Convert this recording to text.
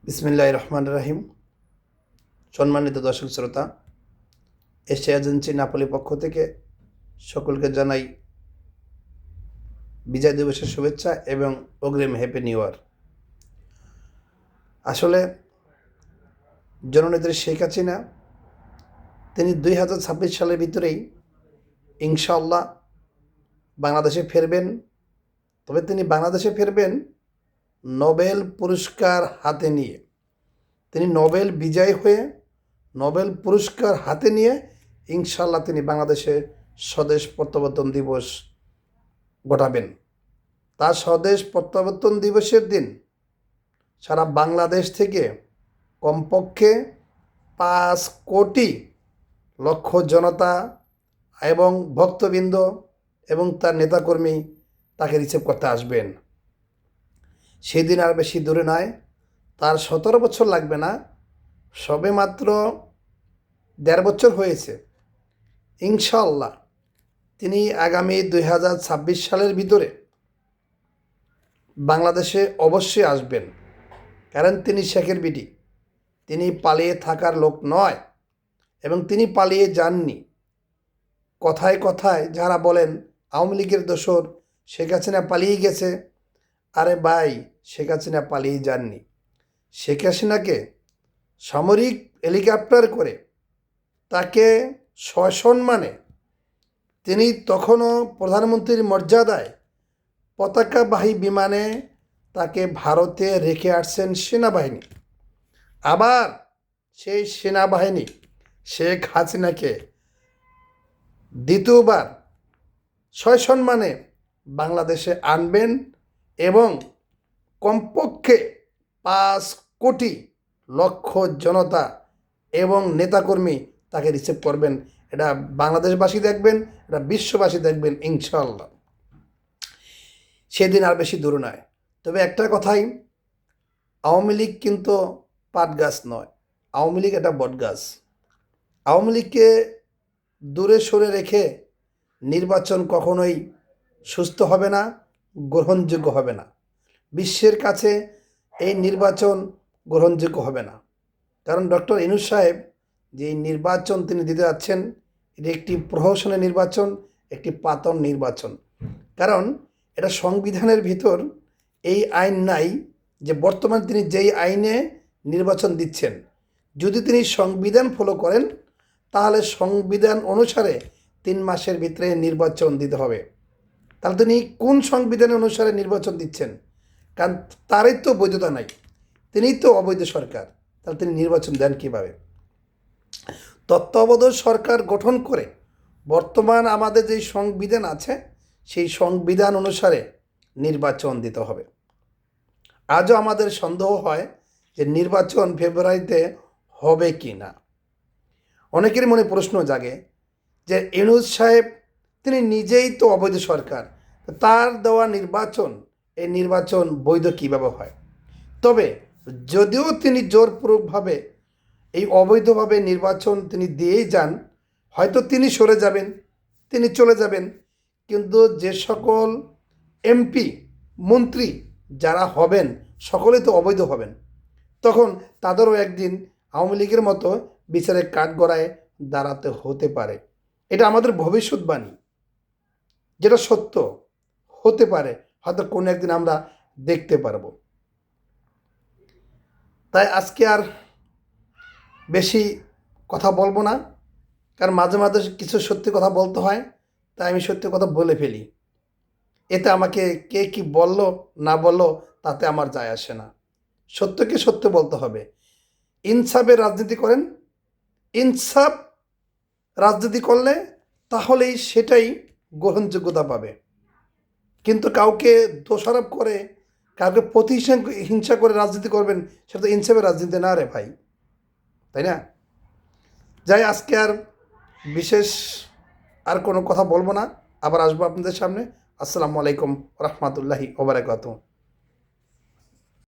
বিসমিল্লাহির রহমানির রহিম। সম্মানিত দর্শক শ্রোতা, এশিয়া এজেন্সি নাপোলি পক্ষ থেকে সকলকে জানাই বিজয় দিবসের শুভেচ্ছা এবং অগ্রিম হ্যাপি নিউ ইয়ার। আসলে জননেত্রী শেখ হাসিনা তিনি 2026 সালের ভিতরেই ইনশাআল্লাহ বাংলাদেশে ফিরবেন। তবে তিনি বাংলাদেশে ফিরবেন নোবেল পুরস্কার হাতে নিয়ে। তিনি নোবেল বিজয়ী হয়ে নোবেল পুরস্কার হাতে নিয়ে ইনশাআল্লাহ তিনি বাংলাদেশে স্বদেশ প্রত্যাবর্তন দিবস ঘটাবেন। তার স্বদেশ প্রত্যাবর্তন দিবসের দিন সারা বাংলাদেশ থেকে কমপক্ষে 5 কোটি লক্ষ জনতা এবং ভক্তবৃন্দ এবং তার নেতাকর্মী তাকে রিসিভ করতে আসবেন। সেদিন আর বেশি দূরে নয়, তার 17 বছর লাগবে না, সবে মাত্র 1.5 বছর হয়েছে। ইনশাআল্লাহ তিনি আগামী 2026 সালের ভিতরে বাংলাদেশে অবশ্যই আসবেন, কারণ তিনি শেখের বিটি, তিনি পালিয়ে থাকার লোক নয় এবং তিনি পালিয়ে যাননি। কথায় কথায় যারা বলেন আওয়ামী লীগের দোসর, শেখ হাসিনা পালিয়ে গেছে, আরে ভাই, শেখ হাসিনা পালিয়ে যাননি। শেখ হাসিনাকে সামরিক হেলিকপ্টার করে তাকে সসম্মানে, তিনি তখনও প্রধানমন্ত্রীর মর্যাদায় পতাকাবাহী বিমানে তাকে ভারতে রেখে আসছেন সেনাবাহিনী। আবার সেই সেনাবাহিনী শেখ হাসিনাকে দ্বিতীয়বার সসম্মানে বাংলাদেশে আনবেন এবং কমপক্ষে 5 কোটি লক্ষ জনতা এবং নেতাকর্মী তাকে রিসিভ করবেন। এটা বাংলাদেশবাসী দেখবেন, এটা বিশ্ববাসী দেখবেন ইনশাআল্লাহ। সেদিন আর বেশি দূর নয়। তবে একটা কথাই, আওয়ামী লীগ কিন্তু পাট গাছ নয়, আওয়ামী লীগ একটা বট গাছ। আওয়ামী লীগকে দূরে সরে রেখে নির্বাচন কখনোই সুস্থ হবে না, গ্রহণযোগ্য হবে না। বিশ্বের কাছে এই নির্বাচন গ্রহণযোগ্য হবে না, কারণ ডক্টর ইউনূস সাহেব যে নির্বাচন তিনি দিতে যাচ্ছেন, এটি একটি প্রহসনের নির্বাচন, একটি পাতন নির্বাচন। কারণ এটা সংবিধানের ভিতর এই আইন নাই যে বর্তমান তিনি যেই আইনে নির্বাচন দিচ্ছেন, যদি তিনি সংবিধান ফলো করেন তাহলে সংবিধান অনুসারে 3 মাসের ভিতরে নির্বাচন দিতে হবে। তাহলে তিনি কোন সংবিধান অনুসারে নির্বাচন দিচ্ছেন? কারণ তারই তো বৈধতা নাই, তিনিই তো অবৈধ সরকার, তাহলে তিনি নির্বাচন দেন কীভাবে? তত্ত্বাবধায়ক সরকার গঠন করে বর্তমান আমাদের যেই সংবিধান আছে সেই সংবিধান অনুসারে নির্বাচন দিতে হবে। আজও আমাদের সন্দেহ হয় যে নির্বাচন ফেব্রুয়ারিতে হবে কি না। অনেকের মনে প্রশ্ন জাগে যে ইউনূস সাহেব তিনি নিজেই তো অবৈধ সরকার, তার দেওয়া নির্বাচন, এই নির্বাচন বৈধ কীভাবে হয়? তবে যদিও তিনি জোরপূর্বকভাবে এই অবৈধভাবে নির্বাচন তিনি দিয়েই যান, হয়তো তিনি সরে যাবেন, তিনি চলে যাবেন, কিন্তু যে সকল এমপি মন্ত্রী যারা হবেন সকলেই তো অবৈধ হবেন। তখন তাদেরও একদিন আওয়ামী লীগের মতো বিচারের কাঠগড়ায় দাঁড়াতে হতে পারে। এটা আমাদের ভবিষ্যৎবাণী, যেটা সত্য হতে পারে, হয়তো কোনো একদিন আমরা দেখতে পারবো। তাই আজকে আর বেশি কথা বলবো না, কারণ মাঝে মাঝে কিছু সত্যি কথা বলতে হয়, তাই আমি সত্যি কথা বলে ফেলি। এতে আমাকে কে কি বললো না বললো তাতে আমার যায় আসে না। সত্যকে সত্য বলতে হবে। ইনসাফের রাজনীতি করেন, ইনসাফ রাজনীতি করলে তাহলেই সেটাই গ্রহণযোগ্যতা পাবে। কিন্তু কাউকে দোষারোপ করে, কাউকে প্রতিহিংসা করে রাজনীতি করবেন, সেটা তো ইনসাফের রাজনীতি না রে ভাই, তাই না? যাই, আজকে আর বিশেষ আর কোনো কথা বলবো না, আবার আসবো আপনাদের সামনে। আসসালামু আলাইকুম রহমতুল্লাহি ওয়া বারাকাতুহু।